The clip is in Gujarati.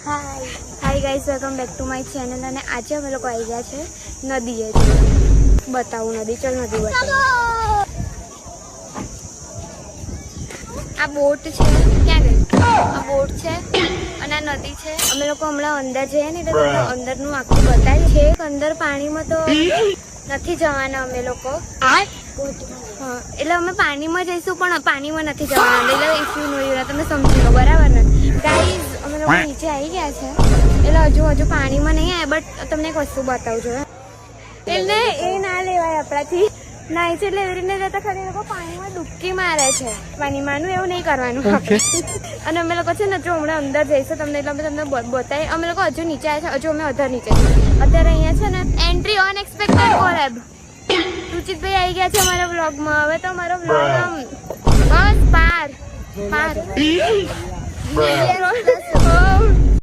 Hi guys, welcome back to my channel. અને આજે અમે લોકો આવી ગયા છે નદીએ. બતાવું નદી, ચલ નદી બતાવું. આ બોટ છે, ક્યાં ગઈ? આ બોટ છે અને આ નદી છે. અમે લોકો હમણાં અંદર જઈએ ને એટલે તમને અંદરનું આખું બતાવીએ છે. અંદર પાણીમાં તો નથી જવાના અમે લોકો. હા, એટલે અમે પાણીમાં જઈશું પણ પાણીમાં નથી જવાના. એટલે ઇફ યુ નો યુ તમે સમજી લો, બરાબર ને ગાઈઝ? અમે લોકો નીચે આવી ગયા છે એટલે હજુ પાણીમાં નહીં આવ્યા. બટ તમને એક વસ્તુ બતાવું છું. એટલે એ ના લેવાય આપણાથી. નાય છે એટલે એવી રીતે જતા ખરી લોકો પાણીમાં ડૂબકી મારે છે. પાણીમાંનું એવું નહીં કરવાનું આપણે. અને અમે લોકો છે ને જો હમણાં અંદર જઈશું તમને એટલે અમે તમને બતાવીએ. અમે લોકો હજુ નીચે આવ્યા છે, હજુ અમે અધર નીચે છીએ. અત્યારે અહીંયા છે ને એન્ટ્રી અનએક્સપેક્ટેડ કોલેબ. રુચિતભાઈ આવી ગયા છે અમારા વ્લોગમાં. હવે તો અમારો વ્લોગ બસ પાર